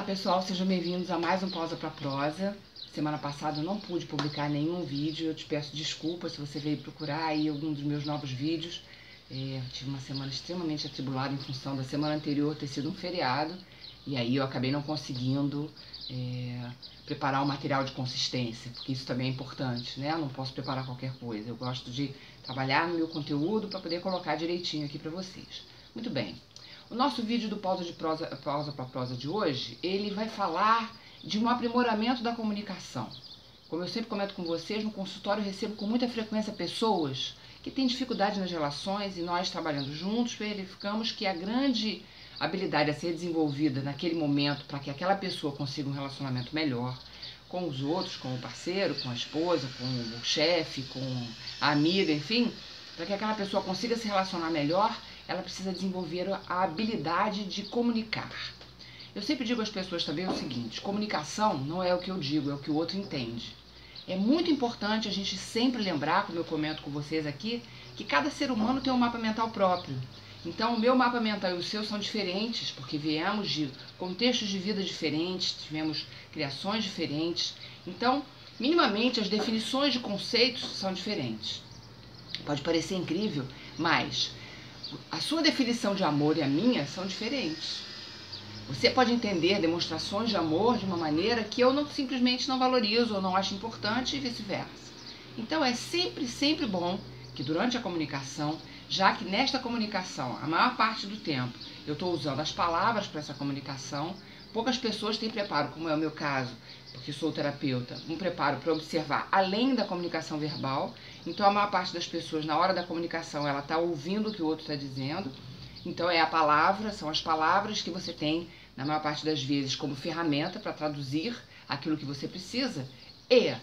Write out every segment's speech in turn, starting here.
pessoal, sejam bem-vindos a mais um Pausa pra Prosa. Semana passada eu não pude publicar nenhum vídeo, eu te peço desculpas se você veio procurar aí algum dos meus novos vídeos. Tive uma semana extremamente atribulada em função da semana anterior ter sido um feriado, e aí eu acabei não conseguindo preparar um material de consistência, porque isso também é importante, né? Eu não posso preparar qualquer coisa, eu gosto de trabalhar no meu conteúdo para poder colocar direitinho aqui para vocês. Muito bem. O nosso vídeo do Pausa pra Prosa de hoje, ele vai falar de um aprimoramento da comunicação. Como eu sempre comento com vocês, no consultório eu recebo com muita frequência pessoas que têm dificuldade nas relações e nós, trabalhando juntos, verificamos que a grande habilidade a ser desenvolvida naquele momento para que aquela pessoa consiga um relacionamento melhor com os outros, com o parceiro, com a esposa, com o chefe, com a amiga, enfim, para que aquela pessoa consiga se relacionar melhor, ela precisa desenvolver a habilidade de comunicar. Eu sempre digo às pessoas também o seguinte: comunicação não é o que eu digo, é o que o outro entende. É muito importante a gente sempre lembrar, como eu comento com vocês aqui, que cada ser humano tem um mapa mental próprio. Então o meu mapa mental e o seu são diferentes, porque viemos de contextos de vida diferentes, tivemos criações diferentes. Então, minimamente, as definições de conceitos são diferentes. Pode parecer incrível, mas a sua definição de amor e a minha são diferentes. Você pode entender demonstrações de amor de uma maneira que eu simplesmente não valorizo ou não acho importante e vice-versa. Então é sempre bom que durante a comunicação, já que nesta comunicação, a maior parte do tempo, eu estou usando as palavras para essa comunicação, poucas pessoas têm preparo, como é o meu caso, porque sou terapeuta, um preparo para observar além da comunicação verbal. Então a maior parte das pessoas, na hora da comunicação, ela está ouvindo o que o outro está dizendo. Então é a palavra, são as palavras que você tem, na maior parte das vezes, como ferramenta para traduzir aquilo que você precisa. E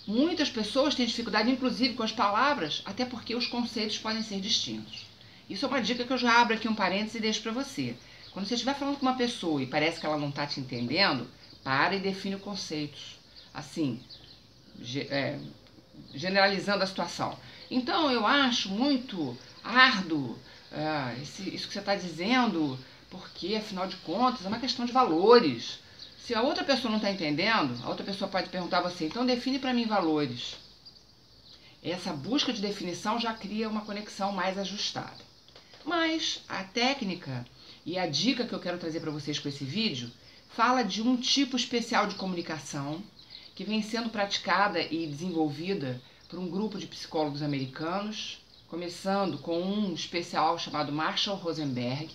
muitas pessoas têm dificuldade, inclusive, com as palavras, até porque os conceitos podem ser distintos. Isso é uma dica que eu já abro aqui um parênteses e deixo para você. Quando você estiver falando com uma pessoa e parece que ela não está te entendendo, para e define conceitos. Assim, generalizando a situação. Então, eu acho muito árduo isso que você está dizendo, porque, afinal de contas, é uma questão de valores. Se a outra pessoa não está entendendo, a outra pessoa pode perguntar a você: então define para mim valores. Essa busca de definição já cria uma conexão mais ajustada. Mas a técnica e a dica que eu quero trazer para vocês com esse vídeo fala de um tipo especial de comunicação que vem sendo praticada e desenvolvida por um grupo de psicólogos americanos, começando com um especial chamado Marshall Rosenberg,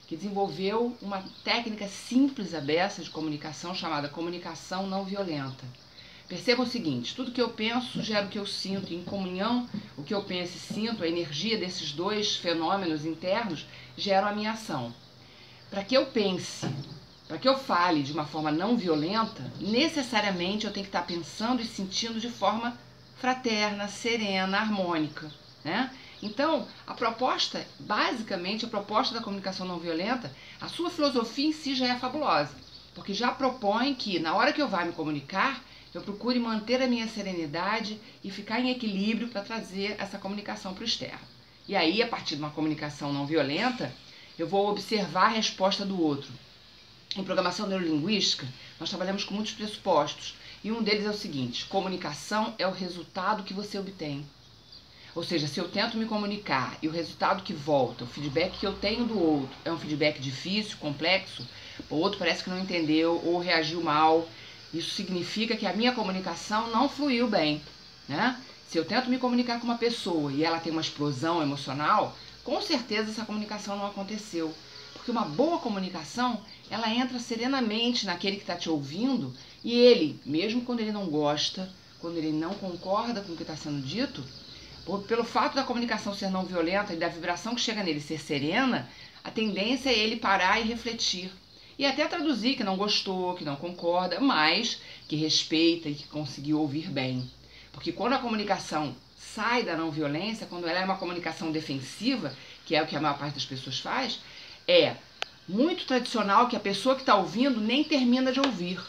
que desenvolveu uma técnica simples à beça de comunicação chamada comunicação não violenta. Perceba o seguinte: tudo que eu penso gera o que eu sinto, e em comunhão, o que eu penso e sinto, a energia desses dois fenômenos internos, gera a minha ação. Para que eu pense, para que eu fale de uma forma não violenta, necessariamente eu tenho que estar pensando e sentindo de forma fraterna, serena, harmônica, né? Então, basicamente, a proposta da comunicação não violenta, a sua filosofia em si já é fabulosa, porque já propõe que, na hora que eu vá me comunicar, eu procure manter a minha serenidade e ficar em equilíbrio para trazer essa comunicação para o externo. E aí, a partir de uma comunicação não violenta, eu vou observar a resposta do outro. Em programação neurolinguística, nós trabalhamos com muitos pressupostos, e um deles é o seguinte: comunicação é o resultado que você obtém. Ou seja, se eu tento me comunicar e o resultado que volta, o feedback que eu tenho do outro, é um feedback difícil, complexo, o outro parece que não entendeu ou reagiu mal, isso significa que a minha comunicação não fluiu bem, né? Se eu tento me comunicar com uma pessoa e ela tem uma explosão emocional, com certeza essa comunicação não aconteceu. Porque uma boa comunicação, ela entra serenamente naquele que está te ouvindo, e ele, mesmo quando ele não gosta, quando ele não concorda com o que está sendo dito, pelo fato da comunicação ser não violenta e da vibração que chega nele ser serena, a tendência é ele parar e refletir. E até traduzir que não gostou, que não concorda, mas que respeita e que conseguiu ouvir bem. Porque quando a comunicação sai da não violência, quando ela é uma comunicação defensiva, que é o que a maior parte das pessoas faz, é muito tradicional que a pessoa que está ouvindo nem termina de ouvir.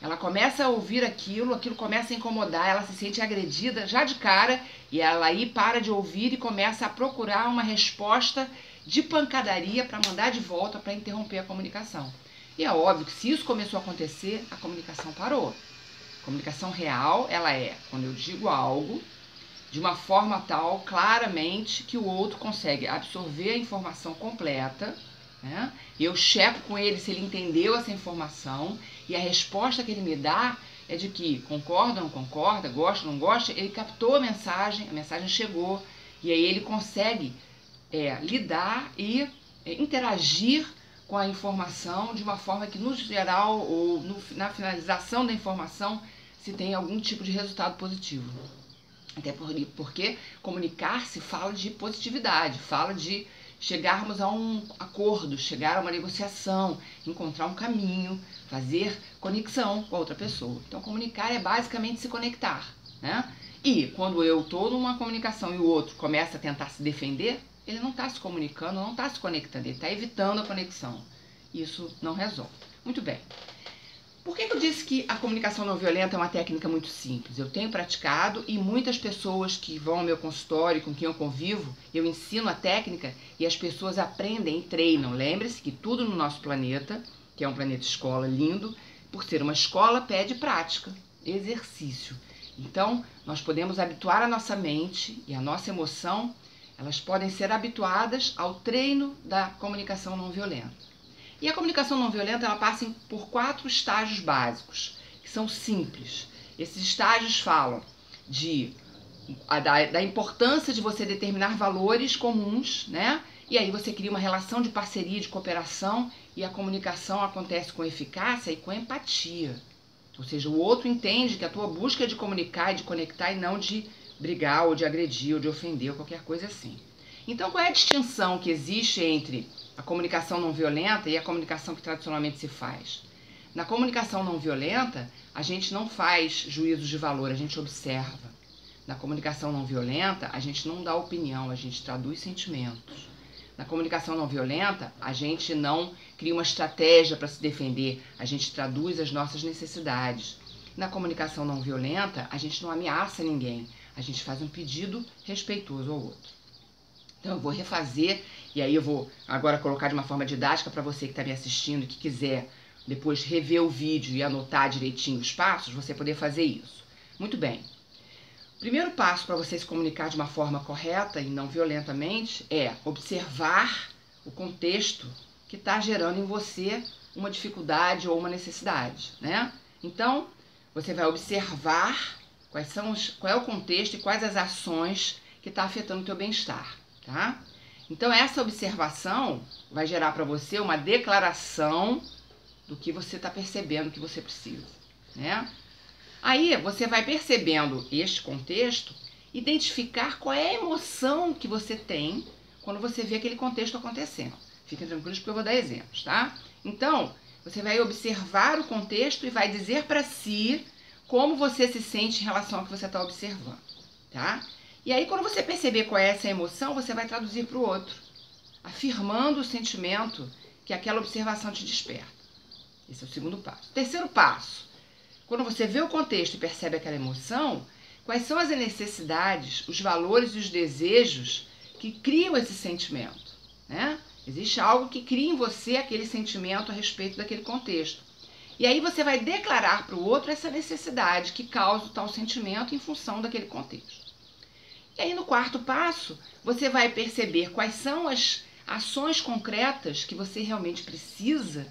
Ela começa a ouvir aquilo começa a incomodar, ela se sente agredida já de cara, e ela aí para de ouvir e começa a procurar uma resposta de pancadaria para mandar de volta, para interromper a comunicação. E é óbvio que se isso começou a acontecer, a comunicação parou. A comunicação real, ela é quando eu digo algo de uma forma tal, claramente, que o outro consegue absorver a informação completa, né? E eu checo com ele se ele entendeu essa informação, e a resposta que ele me dá é de que concorda, não concorda, gosta, não gosta, ele captou a mensagem chegou, e aí ele consegue lidar e interagir com a informação de uma forma que, no geral, ou na finalização da informação, se tem algum tipo de resultado positivo. Até porque comunicar-se fala de positividade, fala de chegarmos a um acordo, chegar a uma negociação, encontrar um caminho, fazer conexão com a outra pessoa. Então, comunicar é basicamente se conectar, né? E quando eu estou numa comunicação e o outro começa a tentar se defender, ele não está se comunicando, não está se conectando, ele está evitando a conexão. Isso não resolve. Muito bem. Por que eu disse que a comunicação não violenta é uma técnica muito simples? Eu tenho praticado e muitas pessoas que vão ao meu consultório, com quem eu convivo, eu ensino a técnica e as pessoas aprendem e treinam. Lembre-se que tudo no nosso planeta, que é um planeta escola lindo, por ser uma escola, pede prática, exercício. Então, nós podemos habituar a nossa mente e a nossa emoção, elas podem ser habituadas ao treino da comunicação não violenta. E a comunicação não violenta, ela passa por 4 estágios básicos, que são simples. Esses estágios falam da importância de você determinar valores comuns, né? E aí você cria uma relação de parceria, de cooperação, e a comunicação acontece com eficácia e com empatia. Ou seja, o outro entende que a tua busca é de comunicar e de conectar e não de brigar ou de agredir ou de ofender ou qualquer coisa assim. Então, qual é a distinção que existe entre a comunicação não violenta e a comunicação que tradicionalmente se faz? Na comunicação não violenta, a gente não faz juízos de valor, a gente observa. Na comunicação não violenta, a gente não dá opinião, a gente traduz sentimentos. Na comunicação não violenta, a gente não cria uma estratégia para se defender, a gente traduz as nossas necessidades. Na comunicação não violenta, a gente não ameaça ninguém, a gente faz um pedido respeitoso ao outro. Então eu vou refazer, e aí eu vou agora colocar de uma forma didática para você que está me assistindo e que quiser depois rever o vídeo e anotar direitinho os passos, você poder fazer isso. Muito bem. O primeiro passo para você se comunicar de uma forma correta e não violentamente é observar o contexto que está gerando em você uma dificuldade ou uma necessidade, né? Então, você vai observar qual é o contexto e quais as ações que está afetando o teu bem-estar, tá? Então, essa observação vai gerar para você uma declaração do que você está percebendo que você precisa, né? Aí você vai percebendo este contexto, identificar qual é a emoção que você tem quando você vê aquele contexto acontecendo. Fiquem tranquilos porque eu vou dar exemplos, tá? Então, você vai observar o contexto e vai dizer para si como você se sente em relação ao que você está observando, tá? E aí, quando você perceber qual é essa emoção, você vai traduzir para o outro, afirmando o sentimento que aquela observação te desperta. Esse é o segundo passo. Terceiro passo. Quando você vê o contexto e percebe aquela emoção, quais são as necessidades, os valores e os desejos que criam esse sentimento, né? Existe algo que cria em você aquele sentimento a respeito daquele contexto. E aí você vai declarar para o outro essa necessidade que causa o tal sentimento em função daquele contexto. E aí no quarto passo, você vai perceber quais são as ações concretas que você realmente precisa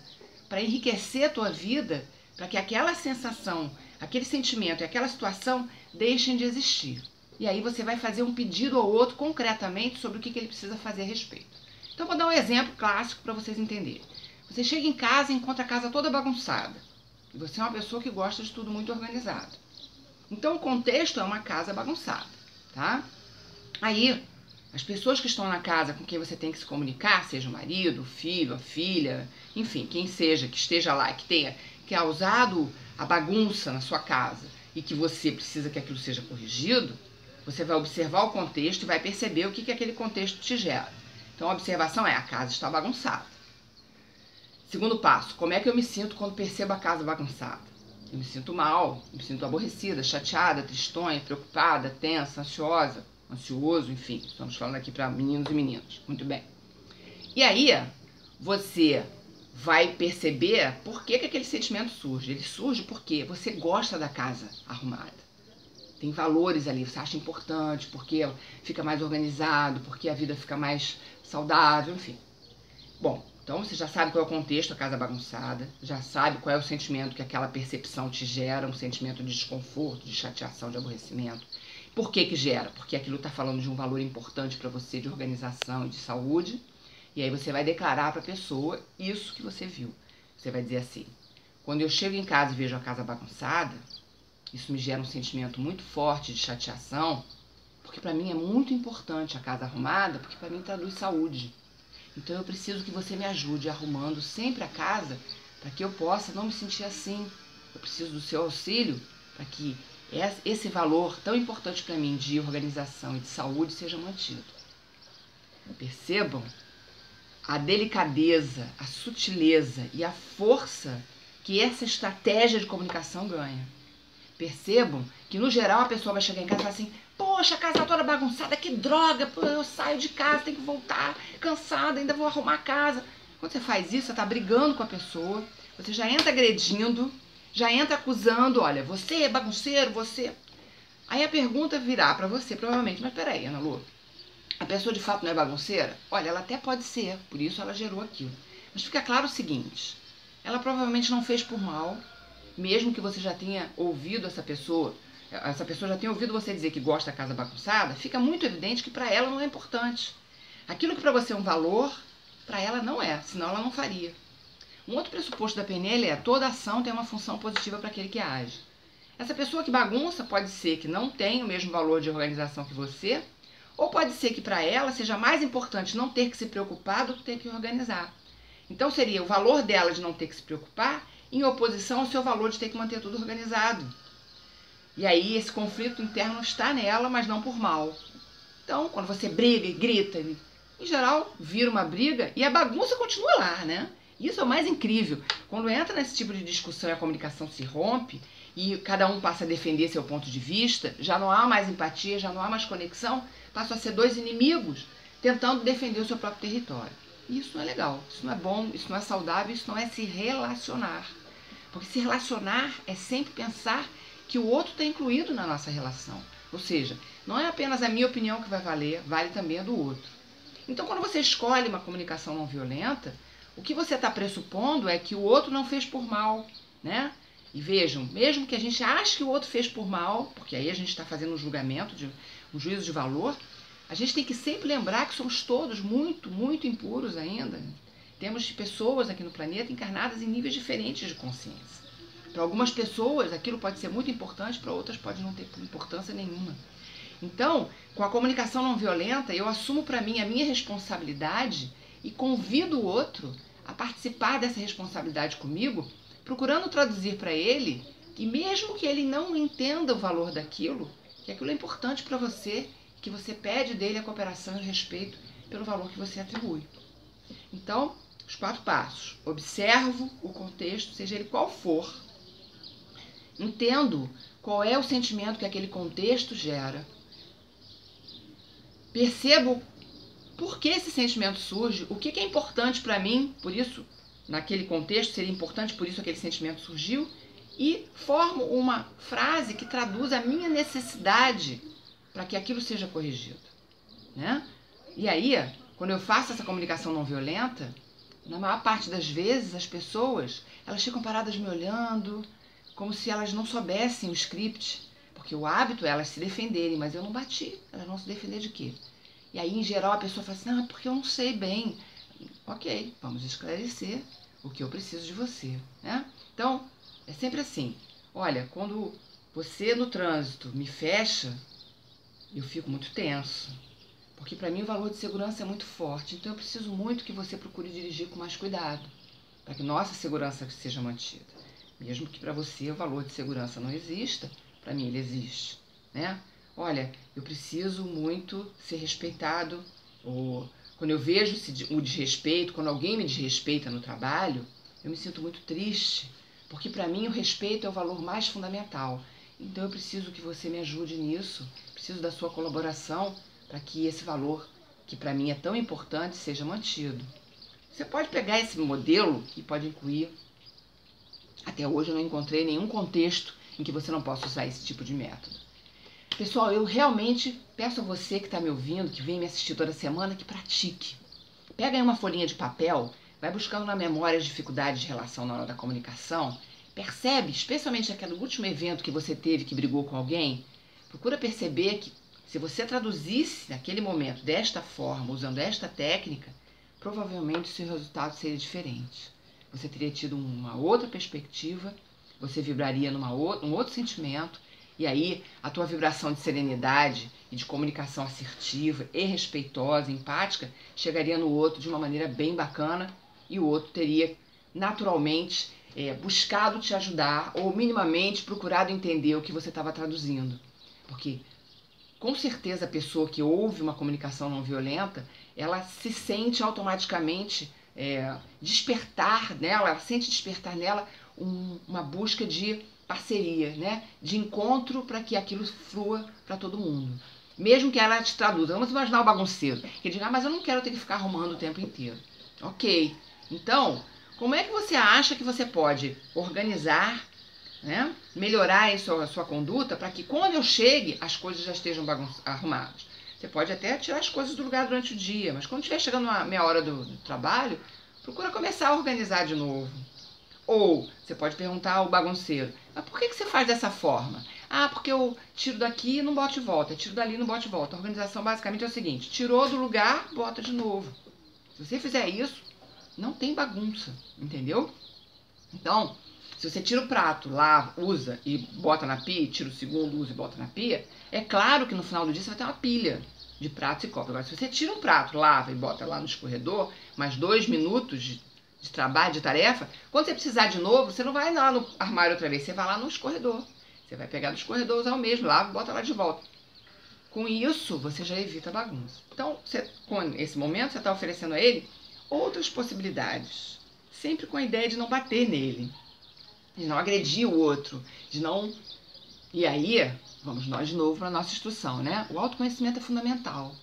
para enriquecer a tua vida, para que aquela sensação, aquele sentimento e aquela situação deixem de existir. E aí você vai fazer um pedido ao outro concretamente sobre o que ele precisa fazer a respeito. Então, vou dar um exemplo clássico para vocês entenderem. Você chega em casa e encontra a casa toda bagunçada. E você é uma pessoa que gosta de tudo muito organizado. Então, o contexto é uma casa bagunçada, tá? Aí, as pessoas que estão na casa com quem você tem que se comunicar, seja o marido, o filho, a filha, enfim, quem seja que esteja lá, que tenha causado a bagunça na sua casa e que você precisa que aquilo seja corrigido, você vai observar o contexto e vai perceber o que aquele contexto te gera. Então, a observação é: a casa está bagunçada. Segundo passo, como é que eu me sinto quando percebo a casa bagunçada? Eu me sinto mal, eu me sinto aborrecida, chateada, tristonha, preocupada, tensa, ansiosa, ansioso, enfim. Estamos falando aqui para meninos e meninas. Muito bem. E aí, você vai perceber por que aquele sentimento surge. Ele surge porque você gosta da casa arrumada. Tem valores ali, você acha importante, porque fica mais organizado, porque a vida fica mais saudável, enfim. Bom, então você já sabe qual é o contexto, a casa bagunçada, já sabe qual é o sentimento que aquela percepção te gera, um sentimento de desconforto, de chateação, de aborrecimento. Por que que gera? Porque aquilo está falando de um valor importante para você, de organização e de saúde. E aí você vai declarar para a pessoa isso que você viu. Você vai dizer assim: quando eu chego em casa e vejo a casa bagunçada, isso me gera um sentimento muito forte de chateação, porque para mim é muito importante a casa arrumada, porque para mim traduz saúde. Então eu preciso que você me ajude arrumando sempre a casa, para que eu possa não me sentir assim. Eu preciso do seu auxílio para que esse valor tão importante para mim de organização e de saúde seja mantido. Percebam a delicadeza, a sutileza e a força que essa estratégia de comunicação ganha. Percebam que, no geral, a pessoa vai chegar em casa e falar assim: poxa, a casa tá toda bagunçada, que droga, eu saio de casa, tenho que voltar cansada, ainda vou arrumar a casa. Quando você faz isso, você está brigando com a pessoa, você já entra agredindo, já entra acusando: olha, você é bagunceiro, você... Aí a pergunta virá para você, provavelmente: mas peraí, Ana Lu, a pessoa de fato não é bagunceira? Olha, ela até pode ser, por isso ela gerou aquilo. Mas fica claro o seguinte: ela provavelmente não fez por mal, mesmo que você já tenha ouvido essa pessoa já tenha ouvido você dizer que gosta da casa bagunçada, fica muito evidente que para ela não é importante. Aquilo que para você é um valor, para ela não é, senão ela não faria. Um outro pressuposto da PNL é: toda ação tem uma função positiva para aquele que age. Essa pessoa que bagunça pode ser que não tenha o mesmo valor de organização que você, ou pode ser que para ela seja mais importante não ter que se preocupar do que ter que organizar. Então seria o valor dela de não ter que se preocupar em oposição ao seu valor de ter que manter tudo organizado. E aí esse conflito interno está nela, mas não por mal. Então, quando você briga e grita, em geral vira uma briga e a bagunça continua lá, né? Isso é o mais incrível. Quando entra nesse tipo de discussão e a comunicação se rompe e cada um passa a defender seu ponto de vista, já não há mais empatia, já não há mais conexão, passam a ser dois inimigos tentando defender o seu próprio território. Isso não é legal, isso não é bom, isso não é saudável, isso não é se relacionar. Porque se relacionar é sempre pensar que o outro está incluído na nossa relação. Ou seja, não é apenas a minha opinião que vai valer, vale também a do outro. Então, quando você escolhe uma comunicação não violenta, o que você está pressupondo é que o outro não fez por mal, né? E vejam, mesmo que a gente ache que o outro fez por mal, porque aí a gente está fazendo um julgamento, um juízo de valor, a gente tem que sempre lembrar que somos todos muito, muito impuros ainda. Temos pessoas aqui no planeta encarnadas em níveis diferentes de consciência. Para algumas pessoas aquilo pode ser muito importante, para outras pode não ter importância nenhuma. Então, com a comunicação não violenta, eu assumo para mim a minha responsabilidade e convido o outro a participar dessa responsabilidade comigo, procurando traduzir para ele que, mesmo que ele não entenda o valor daquilo, que aquilo é importante para você, que você pede dele a cooperação e o respeito pelo valor que você atribui. Então, os 4 passos: observo o contexto, seja ele qual for, entendo qual é o sentimento que aquele contexto gera, percebo por que esse sentimento surge, o que é importante para mim, por isso, naquele contexto, seria importante, por isso aquele sentimento surgiu, e formo uma frase que traduz a minha necessidade para que aquilo seja corrigido, né? E aí, quando eu faço essa comunicação não violenta, na maior parte das vezes as pessoas, elas ficam paradas me olhando, como se elas não soubessem o script, porque o hábito é elas se defenderem, mas eu não bati, elas vão se defender de quê? E aí, em geral, a pessoa fala assim: não, é porque eu não sei bem. Ok, vamos esclarecer o que eu preciso de você, né? Então, é sempre assim: olha, quando você no trânsito me fecha, eu fico muito tenso, porque para mim o valor de segurança é muito forte, então eu preciso muito que você procure dirigir com mais cuidado, para que nossa segurança seja mantida. Mesmo que para você o valor de segurança não exista, para mim ele existe, né? Olha, eu preciso muito ser respeitado, ou quando eu vejo o desrespeito, quando alguém me desrespeita no trabalho, eu me sinto muito triste, porque para mim o respeito é o valor mais fundamental. Então eu preciso que você me ajude nisso, preciso da sua colaboração para que esse valor, que para mim é tão importante, seja mantido. Você pode pegar esse modelo e pode incluir. Até hoje eu não encontrei nenhum contexto em que você não possa usar esse tipo de método. Pessoal, eu realmente peço a você que está me ouvindo, que vem me assistir toda semana, que pratique. Pega aí uma folhinha de papel, vai buscando na memória as dificuldades de relação na hora da comunicação. Percebe, especialmente naquele último evento que você teve que brigou com alguém, procura perceber que se você traduzisse naquele momento desta forma, usando esta técnica, provavelmente o seu resultado seria diferente. Você teria tido uma outra perspectiva, você vibraria num outro sentimento, e aí a tua vibração de serenidade e de comunicação assertiva e respeitosa, empática, chegaria no outro de uma maneira bem bacana, e o outro teria naturalmente buscado te ajudar ou minimamente procurado entender o que você estava traduzindo. Porque com certeza a pessoa que ouve uma comunicação não violenta, ela se sente automaticamente despertar nela, ela sente despertar nela uma busca de parceria, né? De encontro para que aquilo flua para todo mundo. Mesmo que ela te traduza. Vamos imaginar o bagunceiro, que diga, mas eu não quero ter que ficar arrumando o tempo inteiro. Ok, então, como é que você acha que você pode organizar, né? Melhorar a sua conduta para que quando eu chegue as coisas já estejam arrumadas? Você pode até tirar as coisas do lugar durante o dia, mas quando estiver chegando a meia hora do trabalho, procura começar a organizar de novo. Ou você pode perguntar ao bagunceiro, mas por que você faz dessa forma? Ah, porque eu tiro daqui e não boto de volta, tiro dali e não boto de volta. A organização basicamente é o seguinte, tirou do lugar, bota de novo. Se você fizer isso, não tem bagunça, entendeu? Então, se você tira o prato, lava, usa e bota na pia, tira o segundo, usa e bota na pia, é claro que no final do dia você vai ter uma pilha de pratos e copos. Agora, se você tira um prato, lava e bota lá no escorredor, mais 2 minutos de trabalho, de tarefa, quando você precisar de novo, você não vai lá no armário outra vez, você vai lá no escorredor. Você vai pegar do escorredor, usar o mesmo, lava e bota lá de volta. Com isso, você já evita a bagunça. Então, com esse momento, você está oferecendo a ele outras possibilidades. Sempre com a ideia de não bater nele, de não agredir o outro, de não... E aí, vamos nós de novo para a nossa instrução, né? O autoconhecimento é fundamental.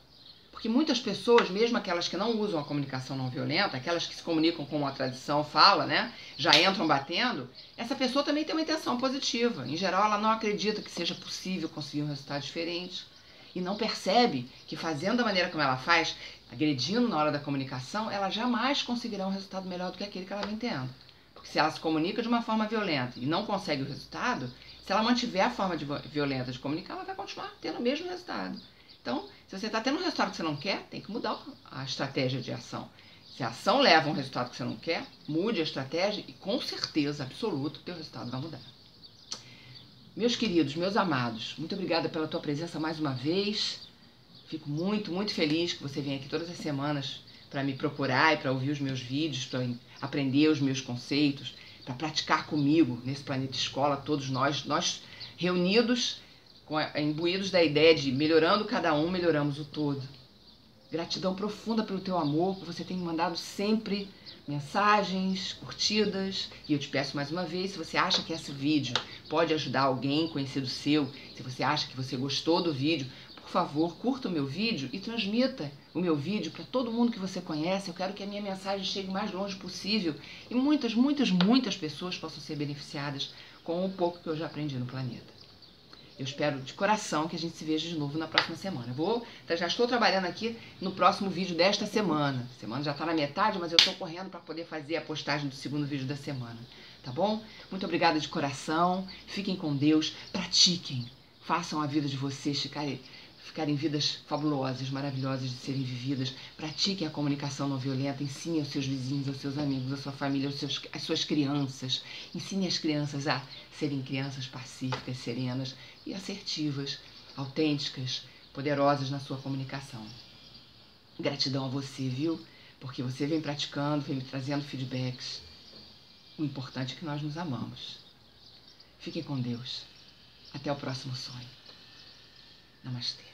Porque muitas pessoas, mesmo aquelas que não usam a comunicação não violenta, aquelas que se comunicam como a tradição fala, né? Já entram batendo, essa pessoa também tem uma intenção positiva. Em geral, ela não acredita que seja possível conseguir um resultado diferente. E não percebe que fazendo da maneira como ela faz, agredindo na hora da comunicação, ela jamais conseguirá um resultado melhor do que aquele que ela vem tendo. Porque se ela se comunica de uma forma violenta e não consegue o resultado, se ela mantiver a forma violenta de comunicar, ela vai continuar tendo o mesmo resultado. Então, se você está tendo um resultado que você não quer, tem que mudar a estratégia de ação. Se a ação leva a um resultado que você não quer, mude a estratégia e com certeza absoluta o teu resultado vai mudar. Meus queridos, meus amados, muito obrigada pela tua presença mais uma vez. Fico muito, muito feliz que você venha aqui todas as semanas para me procurar e para ouvir os meus vídeos, para aprender os meus conceitos, para praticar comigo nesse planeta escola, todos nós reunidos, imbuídos da ideia de melhorando cada um, melhoramos o todo. Gratidão profunda pelo teu amor, que você tem me mandado sempre mensagens, curtidas. E eu te peço mais uma vez, se você acha que esse vídeo pode ajudar alguém conhecido seu, se você acha que você gostou do vídeo, por favor, curta o meu vídeo e transmita o meu vídeo para todo mundo que você conhece. Eu quero que a minha mensagem chegue o mais longe possível e muitas, muitas, muitas pessoas possam ser beneficiadas com o pouco que eu já aprendi no planeta. Eu espero de coração que a gente se veja de novo na próxima semana. Já estou trabalhando aqui no próximo vídeo desta semana. A semana já está na metade, mas eu estou correndo para poder fazer a postagem do segundo vídeo da semana. Tá bom? Muito obrigada de coração. Fiquem com Deus. Pratiquem. Façam a vida de vocês ficarem vidas fabulosas, maravilhosas de serem vividas. Pratiquem a comunicação não violenta. Ensinem aos seus vizinhos, aos seus amigos, à sua família, às suas crianças. Ensinem as crianças a serem crianças pacíficas, serenas e assertivas, autênticas, poderosas na sua comunicação. Gratidão a você, viu? Porque você vem praticando, vem me trazendo feedbacks. O importante é que nós nos amamos. Fiquem com Deus. Até o próximo sonho. Namastê.